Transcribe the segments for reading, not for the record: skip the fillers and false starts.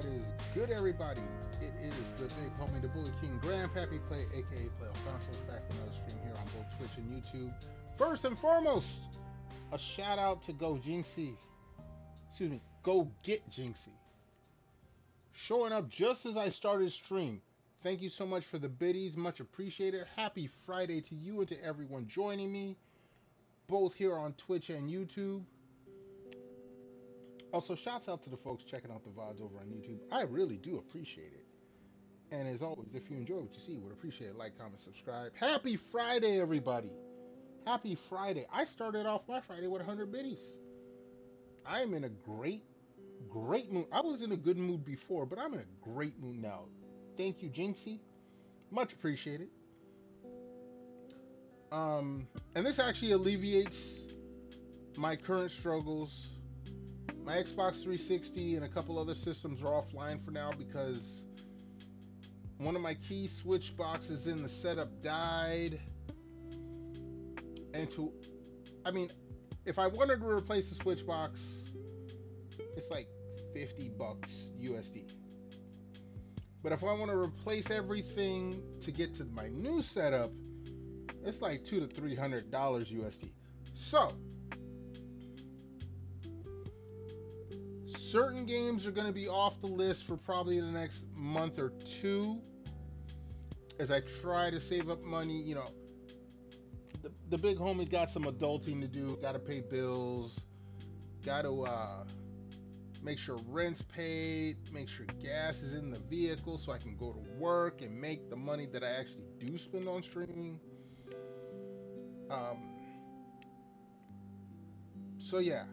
What is good, everybody? It is the big homie, the Bully King, Grandpappy Play, aka Play on Consoles, back with another stream here on both Twitch and YouTube. First and foremost, a shout out to Go Jinxie. Excuse me, Go Get Jinxie. Showing up just as I started stream. Thank you so much for the biddies, much appreciated. Happy Friday to you and to everyone joining me, both here on Twitch and YouTube. Also, shouts out to the folks checking out the VODs over on YouTube. I really do appreciate it. And as always, if you enjoy what you see, would appreciate it. Like, comment, subscribe. Happy Friday, everybody. Happy Friday. I started off my Friday with 100 biddies. I am in a great mood. I was in a good mood before, but I'm in a great mood now. Thank you, Jinxie. Much appreciated. And this actually alleviates my current struggles. My Xbox 360 and a couple other systems are offline for now because one of my key switch boxes in the setup died. And if I wanted to replace the switch box, it's like $50 USD. But if I want to replace everything to get to my new setup, it's like $200 to $300 USD. So, certain games are going to be off the list for probably the next month or two as I try to save up money. You know, the big homie got some adulting to do, got to pay bills, got to make sure rent's paid, make sure gas is in the vehicle so I can go to work and make the money that I actually do spend on streaming. So yeah,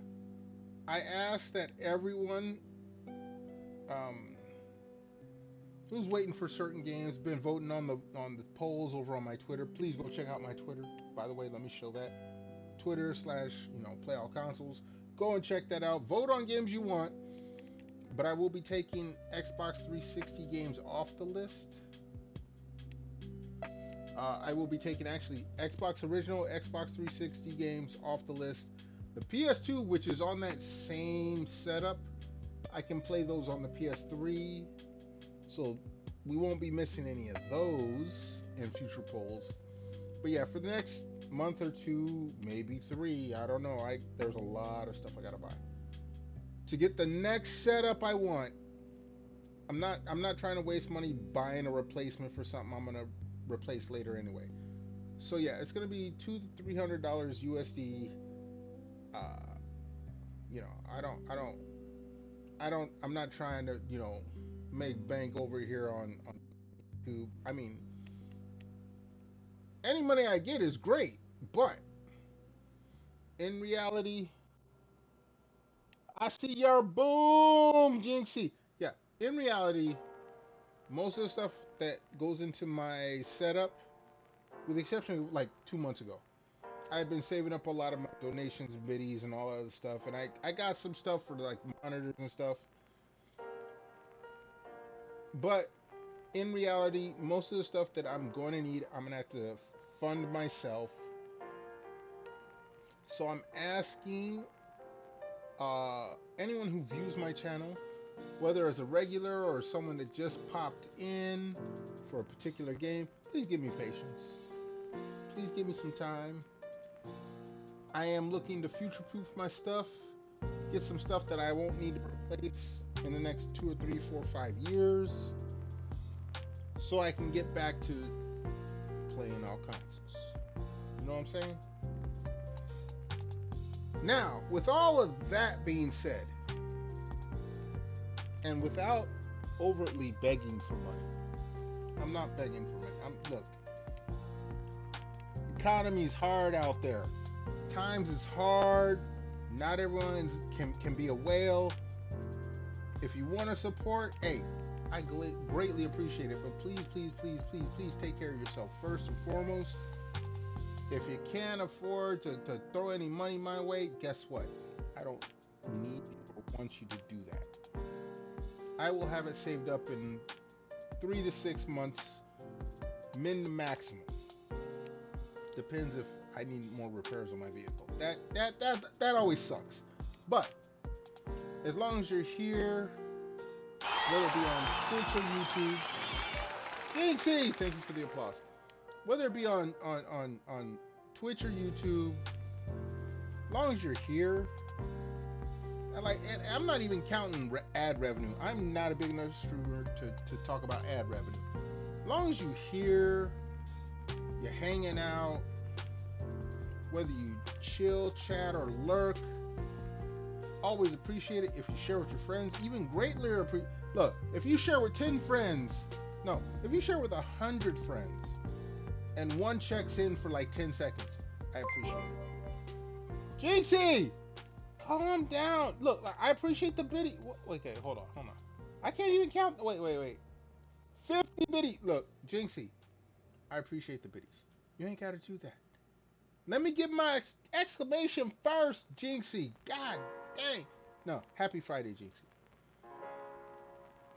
I ask that everyone who's waiting for certain games, been voting on the polls over on my Twitter. Please go check out my Twitter. By the way, let me show that. Twitter / Play All Consoles. Go and check that out. Vote on games you want. But I will be taking Xbox 360 games off the list. I will be taking actually Xbox original, Xbox 360 games off the list. The PS2, which is on that same setup, I can play those on the PS3. So we won't be missing any of those in future polls. But yeah, for the next month or two, maybe 3, I don't know. There's a lot of stuff I gotta buy to get the next setup I want. I'm not trying to waste money buying a replacement for something I'm gonna replace later anyway. So yeah, it's gonna be $200 to $300 USD. I'm not trying to make bank over here on YouTube. I mean, any money I get is great, but in reality, I see your boom, Jinxie. Yeah, in reality, most of the stuff that goes into my setup, with the exception of like 2 months ago, I've been saving up a lot of my donations, biddies, and all that other stuff, and I got some stuff for like monitors and stuff. But in reality, most of the stuff that I'm going to need, I'm going to have to fund myself. So I'm asking anyone who views my channel, whether as a regular or someone that just popped in for a particular game, please give me patience. Please give me some time. I am looking to future-proof my stuff, get some stuff that I won't need to replace in the next 2 or 3, 4, 5 years, so I can get back to playing all consoles. You know what I'm saying? Now, with all of that being said, and without overtly begging for money, I'm not begging for money. Look, economy's hard out there. Times is hard. Not everyone can be a whale. If you want to support, hey, I greatly appreciate it. But please take care of yourself first and foremost. If you can't afford to throw any money my way, guess what? I don't need or want you to do that. I will have it saved up in 3 to 6 months, min to maximum. Depends if I need more repairs on my vehicle. That always sucks. But as long as you're here, whether it be on Twitch or YouTube. Jinxie, thank you for the applause. Whether it be on Twitch or YouTube, as long as you're here, and I'm not even counting ad revenue. I'm not a big enough streamer to talk about ad revenue. As long as you're here, you're hanging out, whether you chill, chat, or lurk, always appreciate it. If you share with your friends, even greatly appreciate. Look, if you share with 10 friends, no, if you share with 100 friends, and one checks in for like 10 seconds, I appreciate it. Jinxie, calm down. Look, I appreciate the biddy. Okay, hold on. I can't even count. Wait. 50 biddy. Look, Jinxie, I appreciate the biddies. You ain't got to do that. Let me give my exclamation first, Jinxie. God dang. No, happy Friday, Jinxie.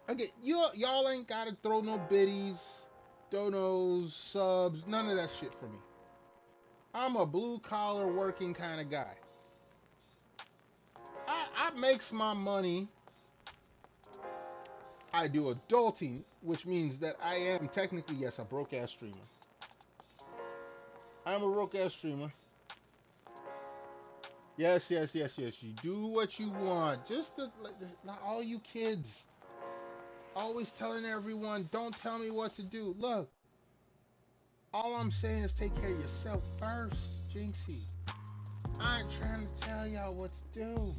Okay, y'all ain't got to throw no biddies, donos, subs, none of that shit for me. I'm a blue collar working kind of guy. I makes my money. I do adulting, which means that I am technically, yes, a broke ass streamer. I'm a broke ass streamer. Yes. You do what you want. Just all you kids always telling everyone, don't tell me what to do. Look, all I'm saying is take care of yourself first, Jinxie. I ain't trying to tell y'all what to do.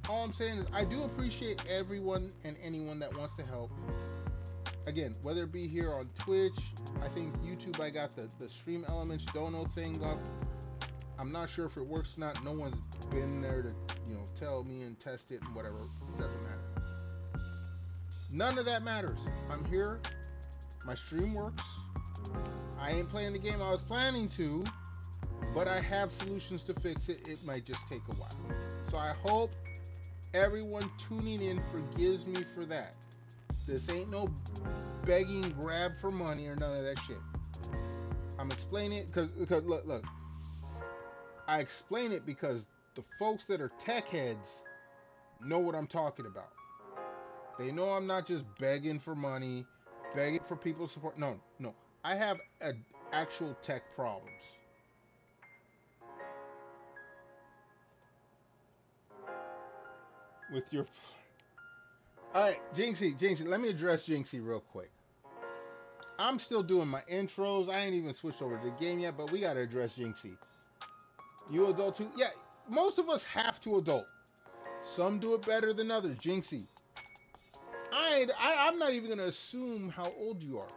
All I'm saying is I do appreciate everyone and anyone that wants to help. Again, whether it be here on Twitch, I think YouTube, I got the Stream Elements dono thing up. I'm not sure if it works or not. No one's been there to, tell me and test it and whatever. It doesn't matter. None of that matters. I'm here. My stream works. I ain't playing the game I was planning to, but I have solutions to fix it. It might just take a while. So I hope everyone tuning in forgives me for that. This ain't no begging, grab for money or none of that shit. I'm explaining it because look. I explain it because the folks that are tech heads know what I'm talking about. They know I'm not just begging for money, begging for people's support. No. I have actual tech problems. With your... Alright, Jinxie, let me address Jinxie real quick. I'm still doing my intros. I ain't even switched over to the game yet, but we gotta address Jinxie. You adult too? Yeah, most of us have to adult. Some do it better than others. Jinxie, I'm not even gonna assume how old you are,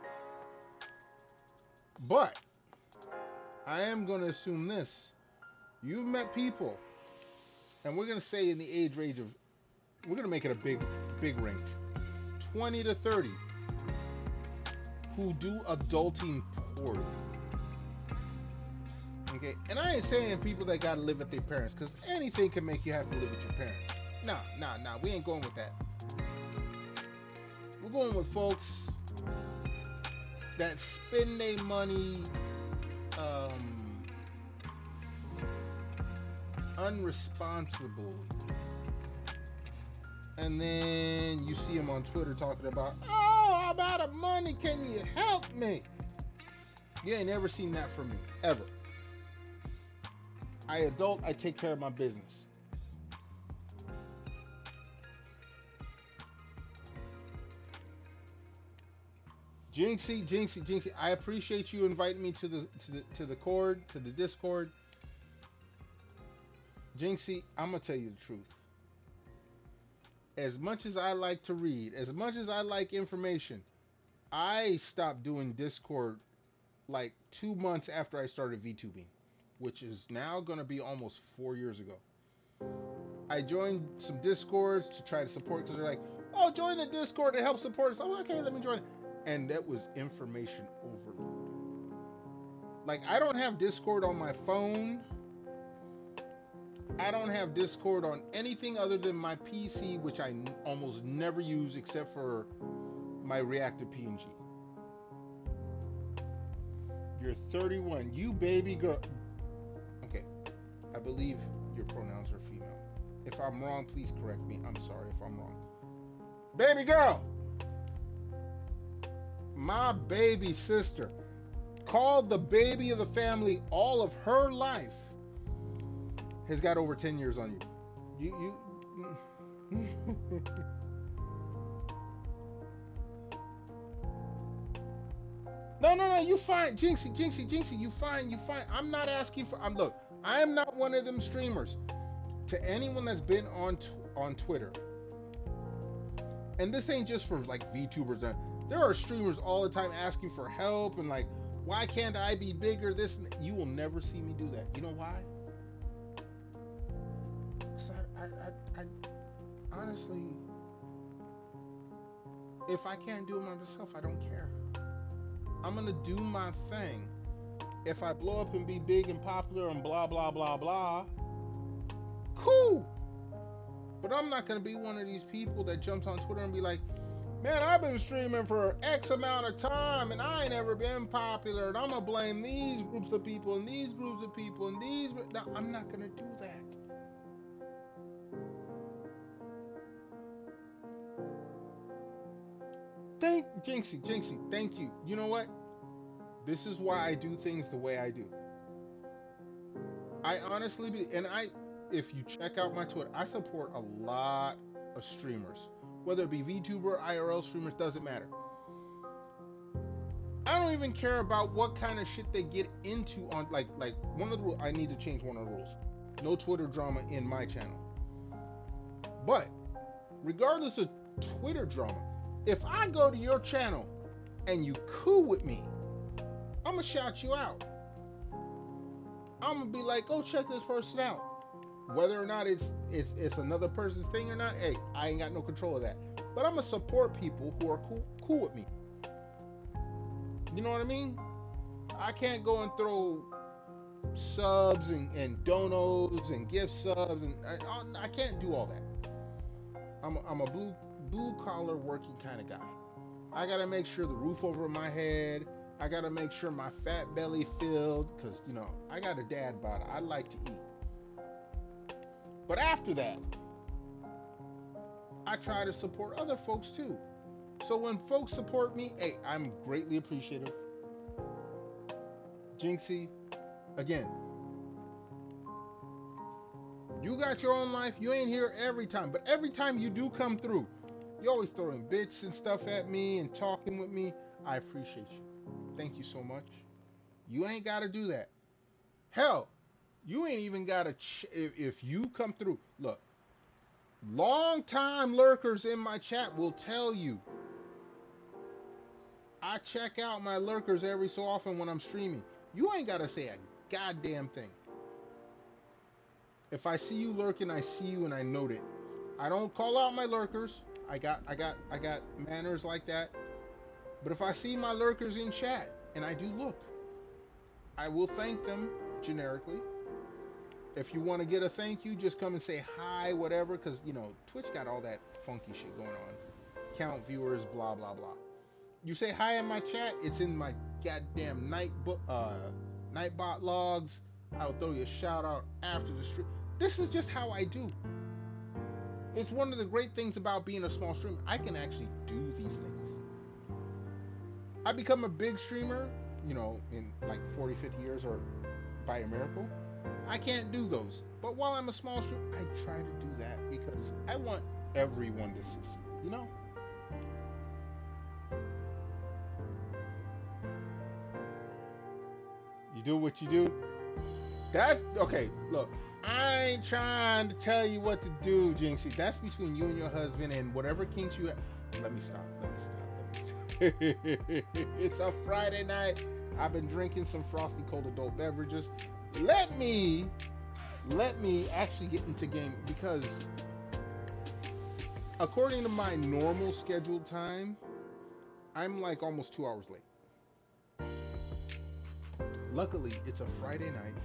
but I am gonna assume this: you've met people, and we're gonna say in the age range of, we're gonna make it a big range, 20 to 30, who do adulting poorly. Okay, and I ain't saying people that gotta live with their parents, because anything can make you have to live with your parents. Nah, we ain't going with that. We're going with folks that spend their money unresponsibly. And then you see them on Twitter talking about, oh, I'm out of money, can you help me? You ain't never seen that from me, ever. I adult, I take care of my business. Jinxie, I appreciate you inviting me to the Discord. Jinxie, I'm gonna tell you the truth. As much as I like to read, as much as I like information, I stopped doing Discord like 2 months after I started VTubing, which is now gonna be almost 4 years ago. I joined some Discords to try to support, because they're like, oh, join the Discord to help support us. Oh, okay, let me join. And that was information overload. Like, I don't have Discord on my phone. I don't have Discord on anything other than my PC, which I almost never use except for my reactive PNG. You're 31. You baby girl. Okay. I believe your pronouns are female. If If I'm wrong, please correct me. I'm sorry if I'm wrong. Baby girl, my baby sister, called the baby of the family all of her life, has got over 10 years on you. No, you fine, Jinxie, you fine. I'm not asking for. Look, I am not one of them streamers. To anyone that's been on Twitter, and this ain't just for like VTubers. There are streamers all the time asking for help and like, why can't I be bigger? This and you will never see me do that. You know why? Because I honestly, if I can't do it myself, I don't care. I'm gonna do my thing. If I blow up and be big and popular and blah blah blah blah, cool. But I'm not gonna be one of these people that jumps on Twitter and be like, man, I've been streaming for X amount of time and I ain't never been popular, and I'm gonna blame these groups of people and these groups of people and these. No, I'm not gonna do that. Jinxie, thank you. You know what? This is why I do things the way I do. I honestly if you check out my Twitter, I support a lot of streamers. Whether it be VTuber, IRL streamers, doesn't matter. I don't even care about what kind of shit they get into on, like one of the rules, I need to change one of the rules. No Twitter drama in my channel. But regardless of Twitter drama, if I go to your channel and you cool with me, I'm gonna shout you out. I'm gonna be like, go check this person out. Whether or not it's another person's thing or not, hey, I ain't got no control of that. But I'm gonna support people who are cool with me. You know what I mean? I can't go and throw subs and donos and gift subs, and I can't do all that. I'm a blue collar working kind of guy. I gotta make sure the roof over my head. I gotta make sure my fat belly filled, because you know I got a dad bod. I like to eat. But after that, I try to support other folks too. So when folks support me, hey, I'm greatly appreciative. Jinxie, again, you got your own life. You ain't here every time, but every time you do come through, you're always throwing bits and stuff at me and talking with me. I appreciate you. Thank you so much. You ain't got to do that. Hell, you ain't even got to, if you come through, look, long-time lurkers in my chat will tell you, I check out my lurkers every so often when I'm streaming. You ain't got to say a goddamn thing. If I see you lurking, I see you and I note it. I don't call out my lurkers. I got manners like that. But if I see my lurkers in chat, and I do look, I will thank them generically. If you want to get a thank you, just come and say hi, whatever, because, you know, Twitch got all that funky shit going on. Count viewers, blah, blah, blah. You say hi in my chat, it's in my goddamn Nightbot logs. I'll throw you a shout out after the stream. This is just how I do. It's one of the great things about being a small streamer. I can actually do these things. I become a big streamer, you know, in like 40, 50 years or by a miracle. I can't do those. But while I'm a small streamer, I try to do that because I want everyone to succeed, you know? You do what you do. That's, okay, look, I ain't trying to tell you what to do, Jinxie. That's between you and your husband and whatever kinks you have. Let me stop. It's a Friday night. I've been drinking some frosty cold adult beverages. Let me actually get into game, because according to my normal scheduled time, I'm like almost 2 hours late. Luckily, it's a Friday night.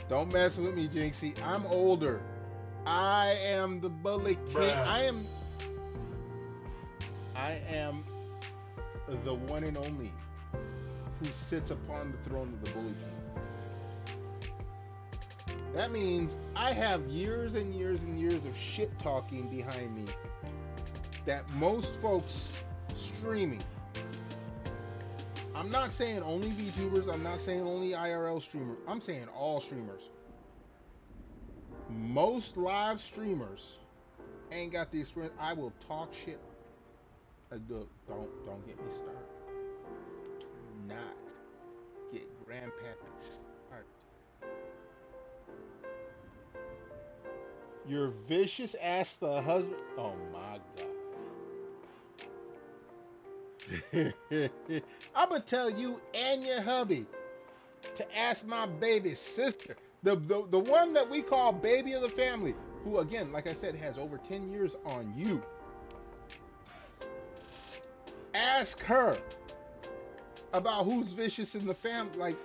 Don't mess with me, Jinxie. I'm older. I am the bully king. I am the one and only, who sits upon the throne of the Bully King. That means I have years and years and years of shit talking behind me that most folks streaming, I'm not saying only VTubers, I'm not saying only IRL streamers, I'm saying all streamers. Most live streamers ain't got the experience. I will talk shit. Don't get me started. Do not get grandpappy started. Your vicious ass the husband. Oh my god. I'm gonna tell you and your hubby to ask my baby sister, the one that we call baby of the family, who again, like I said, has over 10 years on you. Ask her about who's vicious in the family. Like,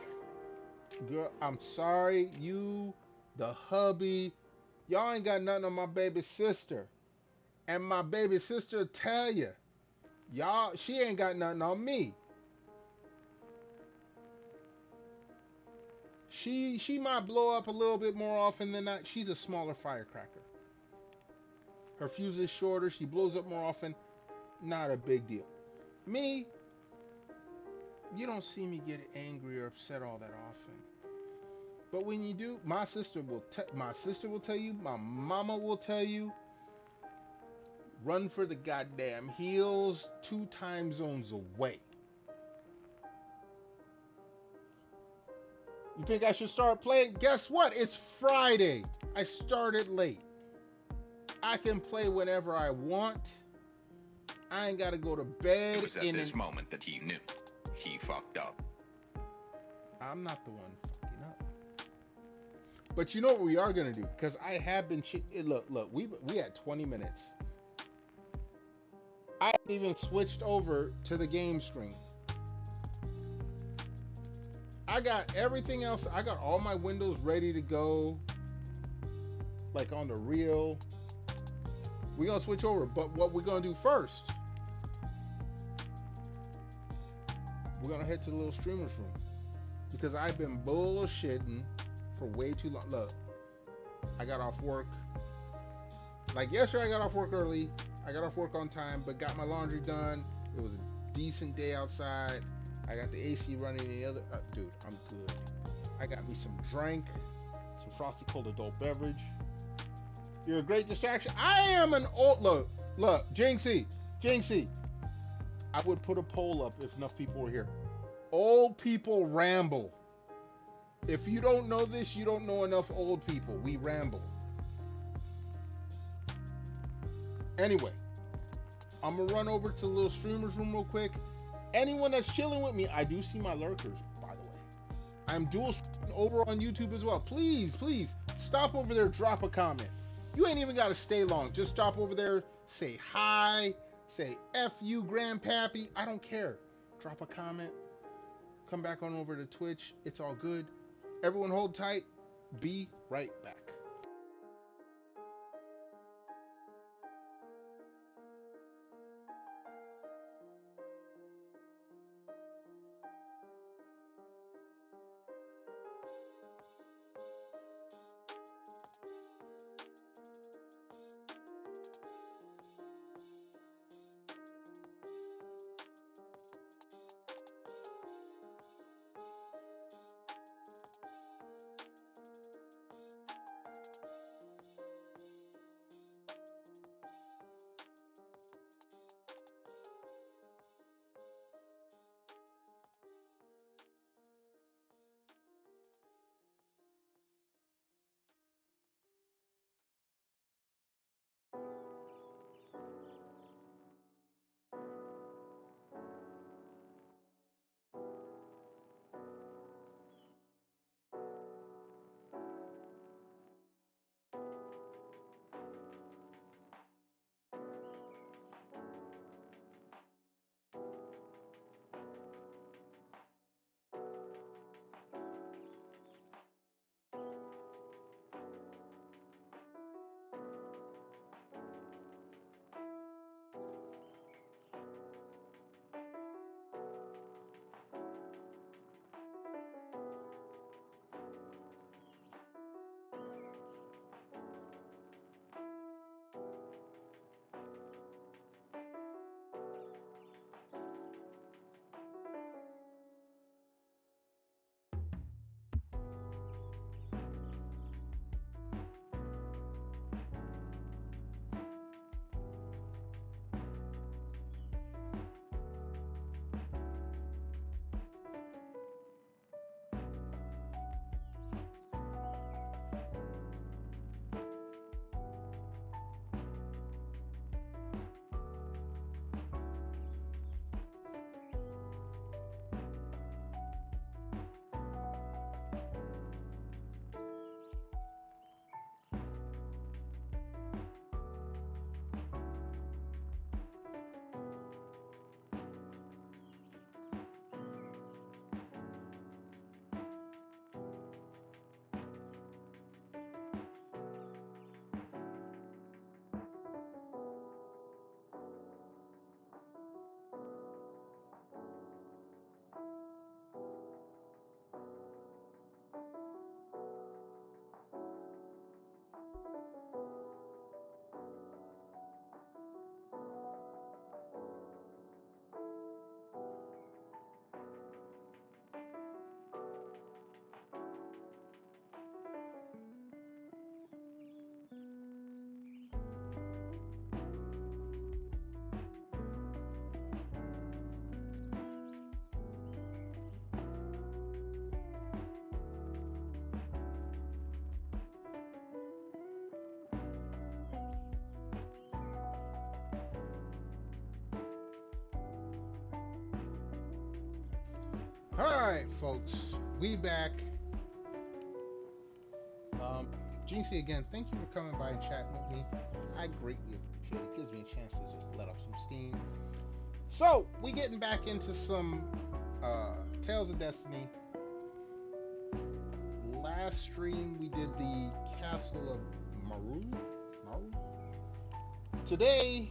girl, I'm sorry, you, the hubby, y'all ain't got nothing on my baby sister. And my baby sister tell you, y'all, she ain't got nothing on me. She might blow up a little bit more often than not. She's a smaller firecracker. Her fuse is shorter. She blows up more often. Not a big deal. Me, you don't see me get angry or upset all that often. But when you do, my sister will tell you, my mama will tell you, run for the goddamn hills 2 time zones away. You think I should start playing? Guess what? It's Friday. I started late. I can play whenever I want. I ain't got to go to bed. It was at this moment that he knew he fucked up. I'm not the one fucking up. But you know what we are going to do? Because I have been... Look, we had 20 minutes. I haven't even switched over to the game screen. I got everything else. I got all my windows ready to go. Like on the reel. We're going to switch over. But what we're going to do first, we're going to head to the little streamer's room. Because I've been bullshitting for way too long. Look, I got off work. Like yesterday, I got off work early. I got off work on time, but got my laundry done. It was a decent day outside. I got the AC running in the other... dude, I'm good. I got me some drink, some frosty cold adult beverage. You're a great distraction. I am an old... Look, Jinxie. I would put a poll up if enough people were here. Old people ramble. If you don't know this, you don't know enough old people. We ramble. Anyway, I'm going to run over to the little streamer's room real quick. Anyone that's chilling with me, I do see my lurkers, by the way. I'm dual streaming over on YouTube as well. Please, stop over there, drop a comment. You ain't even got to stay long. Just stop over there, say hi, say F you, grandpappy. I don't care. Drop a comment. Come back on over to Twitch. It's all good. Everyone hold tight. Be right back. Alright, folks. We back. Jinxie, again, thank you for coming by and chatting with me. I greatly appreciate it. It gives me a chance to just let off some steam. So, we getting back into some Tales of Destiny. Last stream, we did the Castle of Maru. Today,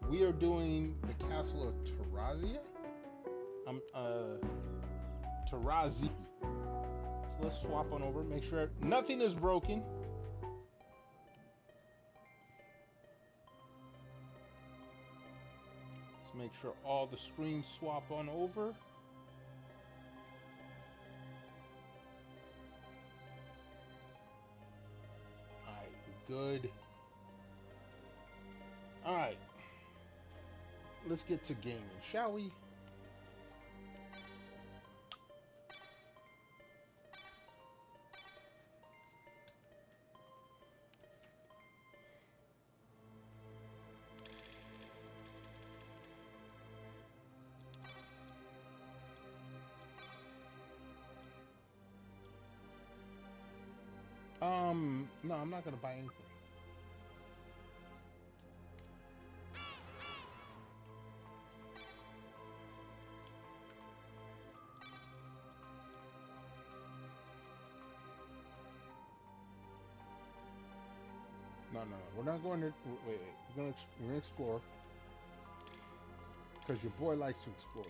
we are doing the Castle of Terazzi. Terazzi. So let's swap on over, make sure nothing is broken. Let's make sure all the screens swap on over. Alright, we're good. Alright. Let's get to gaming, shall we? No, I'm not gonna buy anything. No. We're not going to. Wait. We're gonna explore because your boy likes to explore.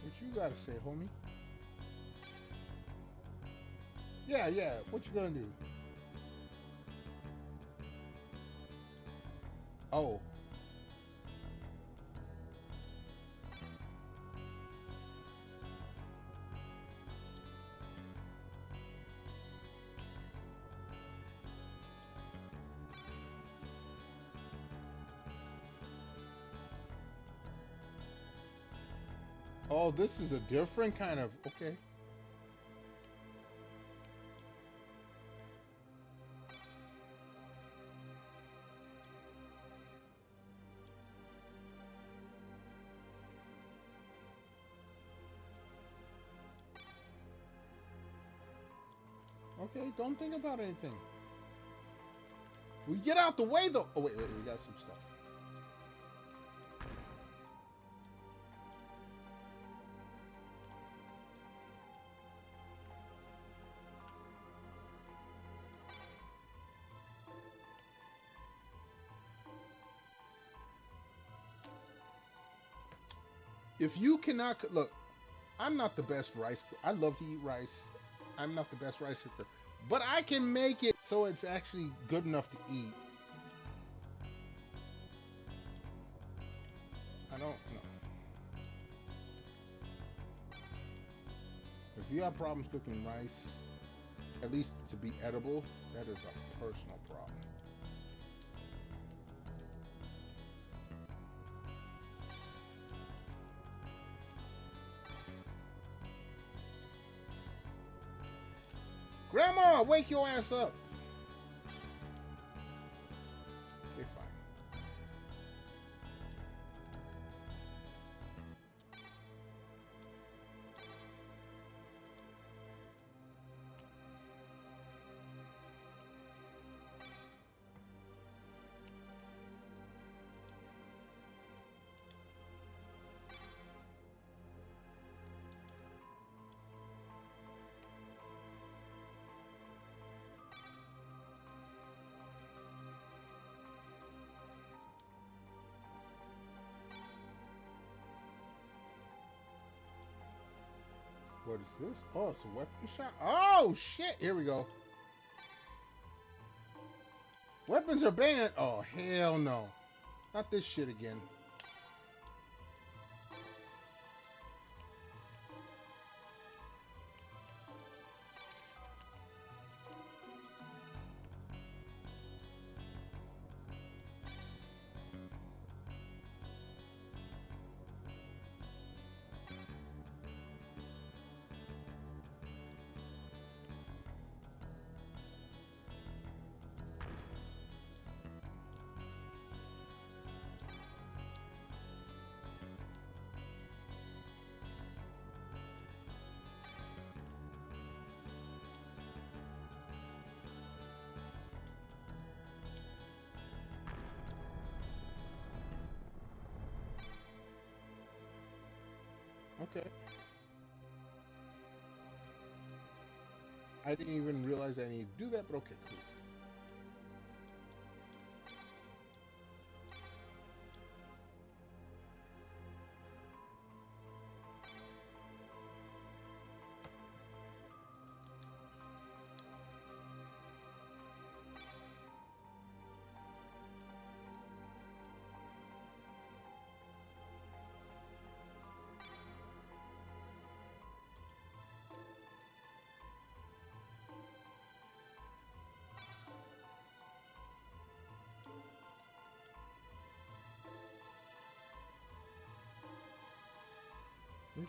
What you gotta say, homie? Yeah. What you gonna do? Oh. Oh, this is a different kind of. Okay. Okay, don't think about anything. We get out the way though. Oh wait, we got some stuff. If you cannot look, I'm not the best rice. I love to eat rice. I'm not the best rice cooker, but I can make it so it's actually good enough to eat. I don't know. If you have problems cooking rice, at least to be edible, that is a personal problem. Grandma, wake your ass up. Okay, fine. What is this? Oh, it's a weapon shop. Oh, shit. Here we go. Weapons are banned. Oh, hell no. Not this shit again. Okay. I didn't even realize I needed to do that, but okay, cool.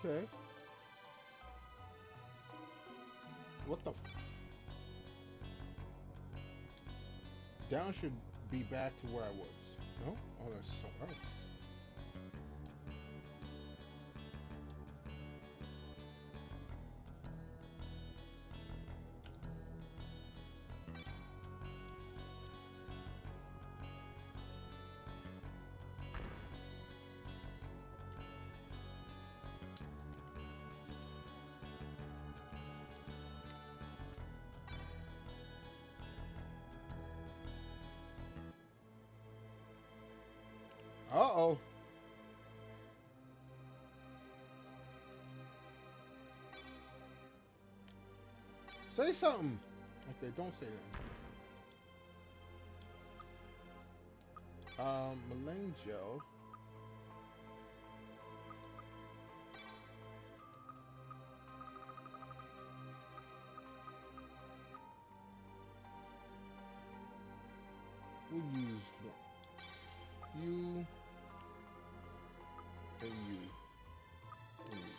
Okay. What the down should be back to where I was. No? Oh, that's somewhere else. Uh-oh. Say something. Okay, don't say that. Melanjo. We'll use you and you. And you.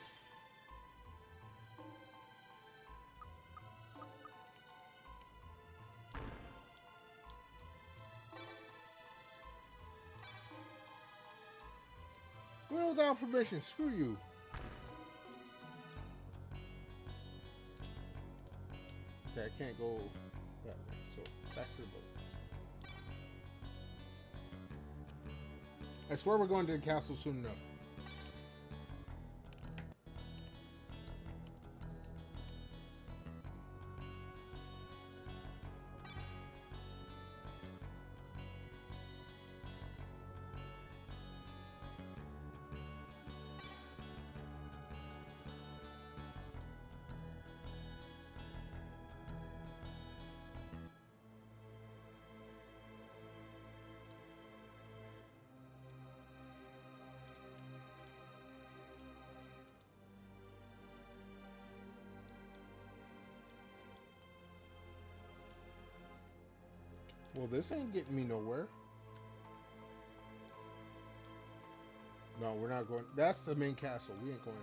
Well, without permission, screw you. Okay, I can't go that way, so back to the boat. I swear we're going to the castle soon enough. Well, this ain't getting me nowhere. No, we're not going. That's the main castle. We ain't going in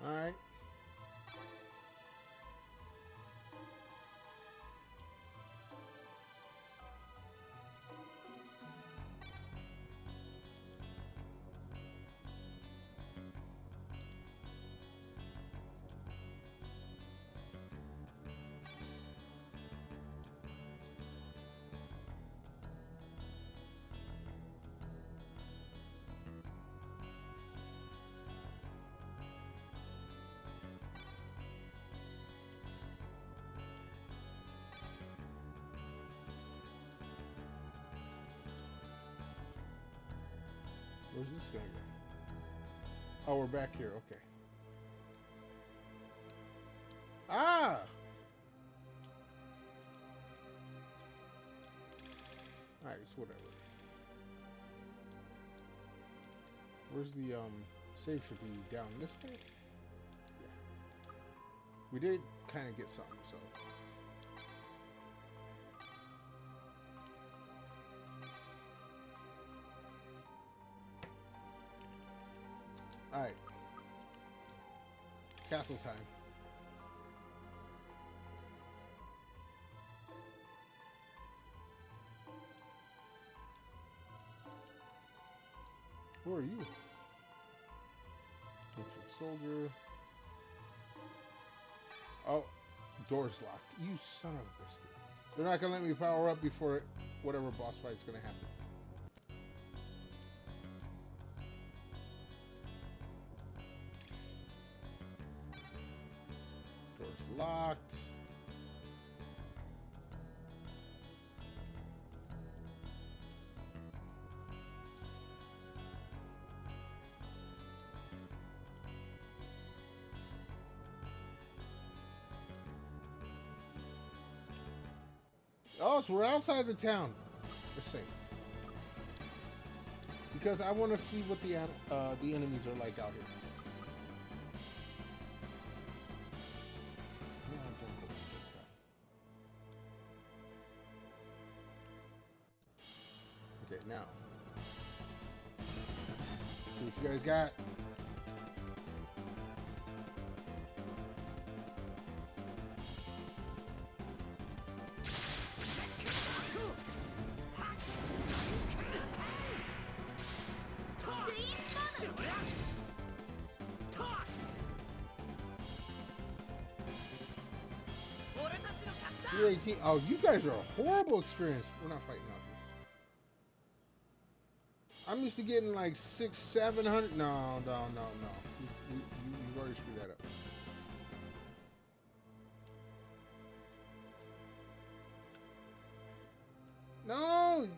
there. All right. Where's this gonna go? Oh, we're back here. Okay. Ah! Alright, it's whatever. Where's the save should be down this way? Yeah. We did kind of get something, so. Alright. Castle time. Who are you? Ancient soldier. Oh, door's locked. You son of a biscuit. They're not gonna let me power up before whatever boss fight's gonna happen. Door's locked. Oh, so we're outside the town. We're safe. Because I want to see what the enemies are like out here. No, don't go back there. Okay, now. See what you guys got. You're 18. Oh, you guys are a horrible experience. We're not fighting out here. I'm used to getting like 600, 700. No. You've already screwed that up. No.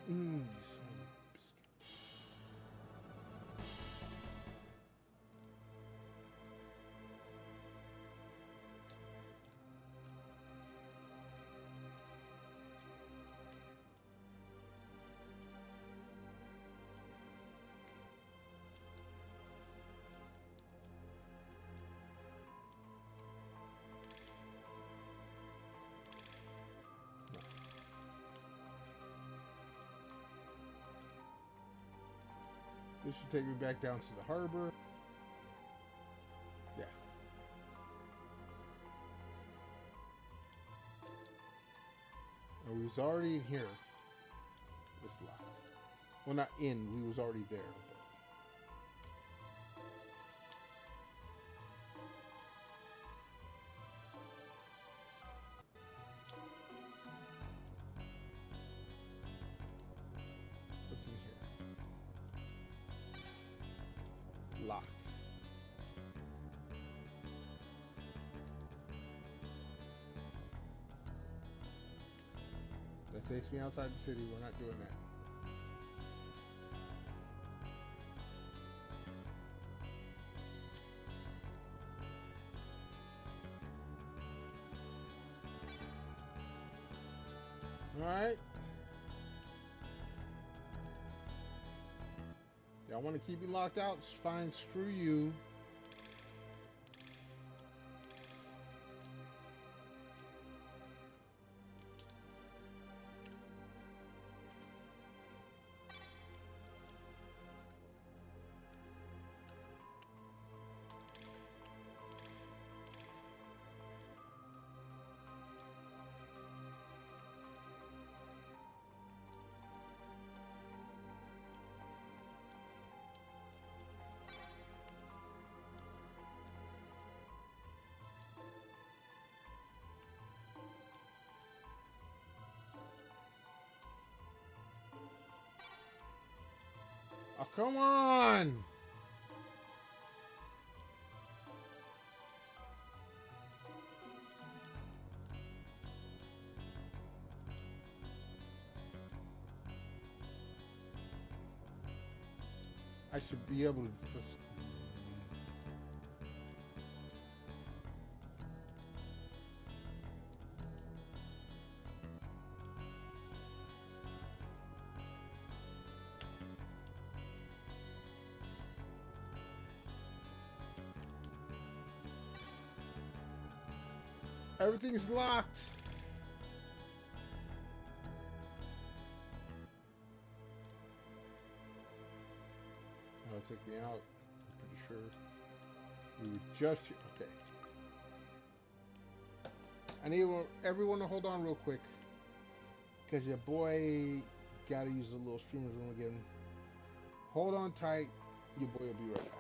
This should take me back down to the harbor. Yeah. And we was already in here. It's locked. Well, not in. We was already there. What's in here? Locked. That takes me outside the city. We're not doing that. Alright. Y'all want to keep me locked out? It's fine. Screw you. Oh, come on! I should be able to just... Everything's locked. That'll take me out. I'm pretty sure. We were just here. Okay. I need everyone to hold on real quick. Because your boy got to use the little streamers when we get him. Hold on tight. Your boy will be right back.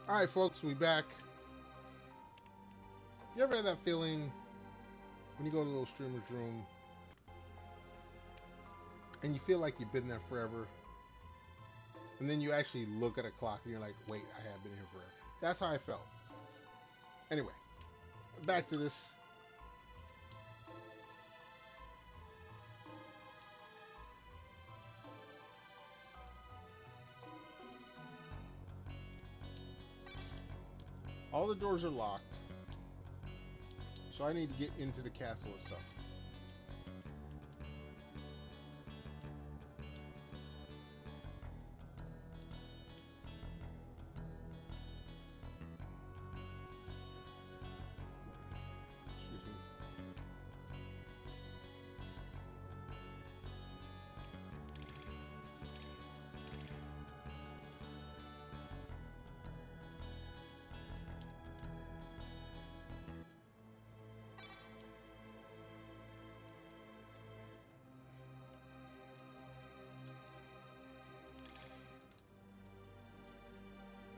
All right, folks, we back. You ever had that feeling when you go to a little streamer's room and you feel like you've been there forever, and then you actually look at a clock and you're like, wait, I have been here forever. That's how I felt. Anyway, back to this. All the doors are locked, so I need to get into the castle itself. Excuse me.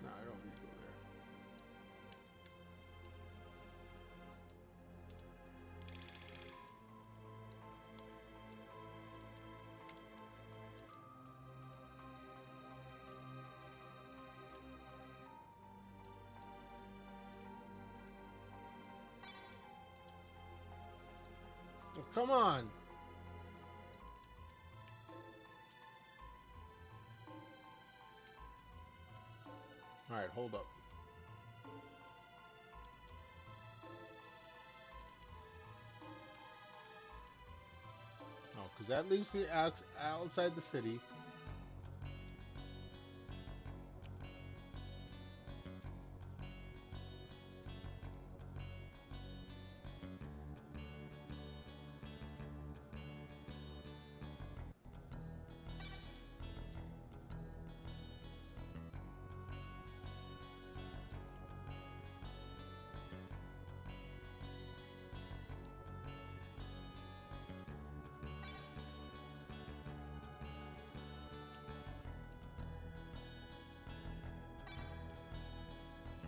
No, I don't need to go there. Oh, come on. All right, hold up. Oh, because that leaves the outside the city.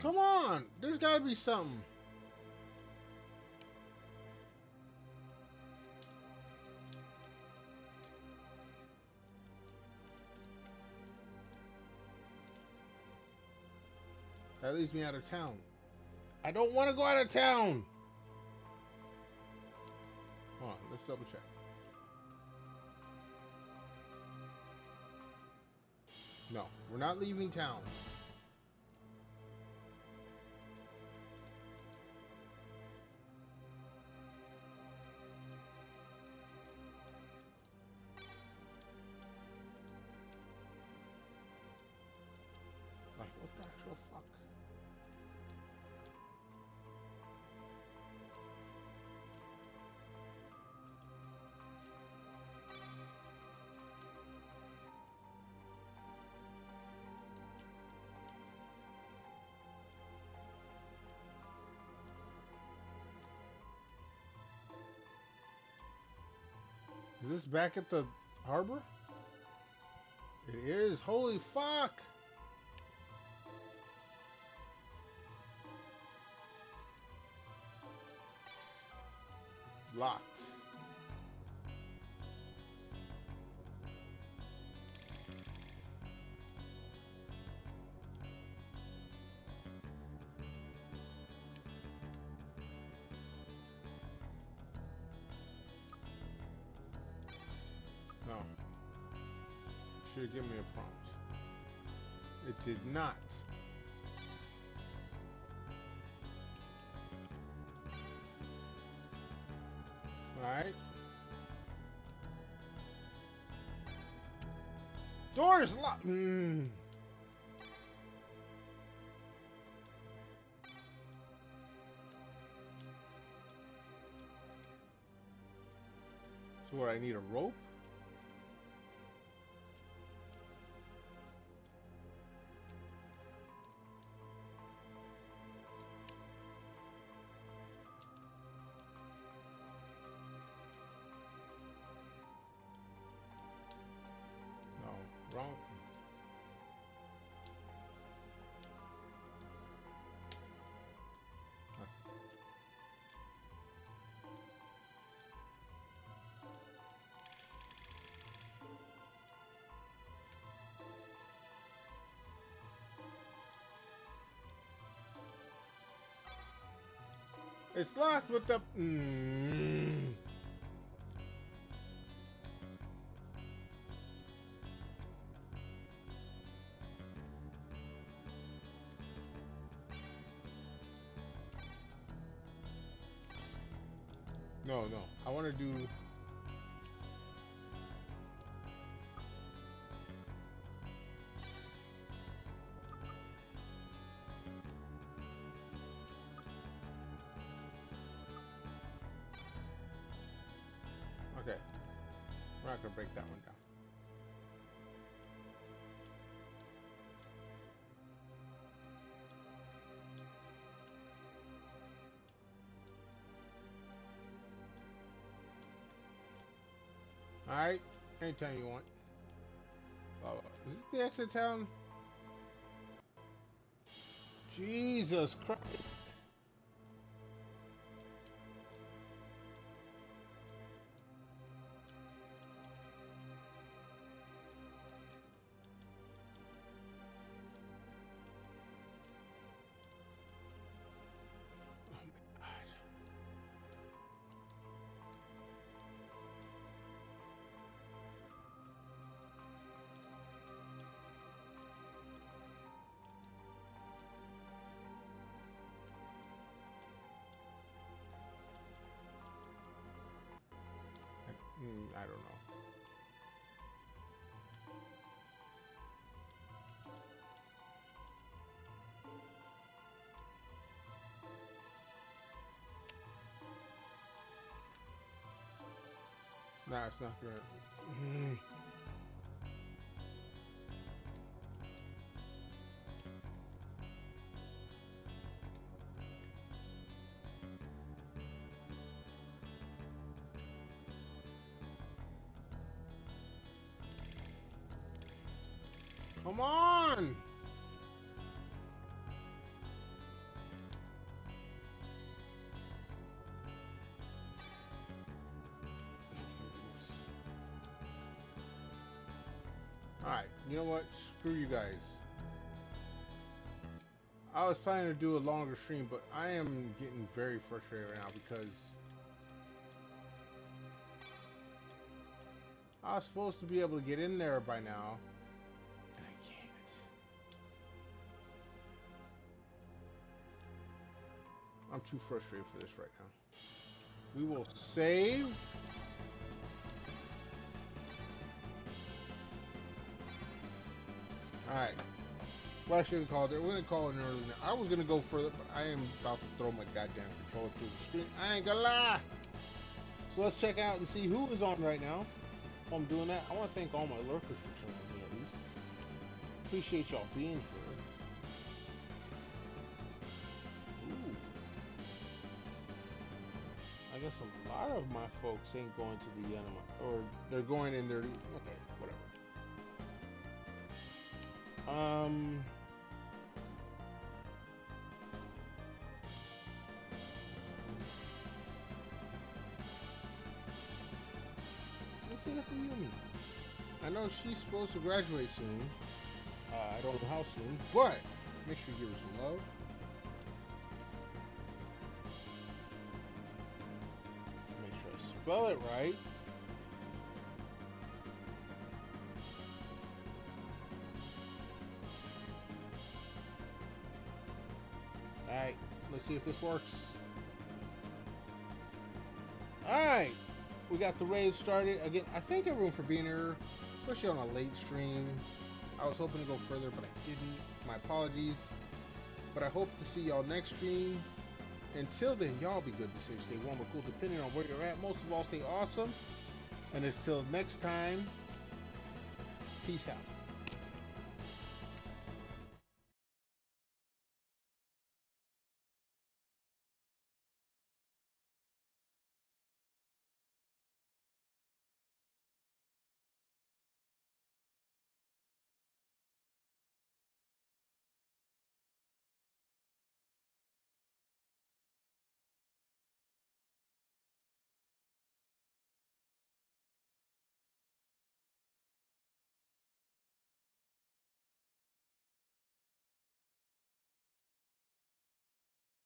Come on! There's gotta be something. That leaves me out of town. I don't want to go out of town! Hold on, let's double check. No, we're not leaving town. Like, what the actual fuck? Is this back at the harbor? It is. Holy fuck! Locked. No. Should have given me a prompt. It did not. Alright. Door is locked. So what, I need a rope? No, wrong. It's locked with the. No, no. I want to do. Okay. We're not going to break that one down. Alright. Anytime you want. Is this the exit town? Jesus Christ. I don't know. Nah, it's not good. Come on! Alright, you know what? Screw you guys. I was planning to do a longer stream, but I am getting very frustrated right now because I was supposed to be able to get in there by now, and I can't. I'm too frustrated for this right now. We will save. Alright. Well, I should have called it. We're going to call it an early. I was going to go further, but I am about to throw my goddamn controller through the screen. I ain't gonna lie. So let's check out and see who is on right now. While I'm doing that, I want to thank all my lurkers for joining me at least. Appreciate y'all being here. Ooh. I guess a lot of my folks ain't going to the anima, or they're going in there. Okay, whatever. Let's see if Yumi. I know she's supposed to graduate soon. I don't know how soon, but make sure you give her some love. Make sure I spell it right. Alright, let's see if this works. Alright, we got the raid started. Again, I thank everyone for being here, especially on a late stream. I was hoping to go further, but I didn't. My apologies. But I hope to see y'all next stream. Until then, y'all be good, be safe, stay warm or cool, depending on where you're at. Most of all, stay awesome. And until next time, peace out.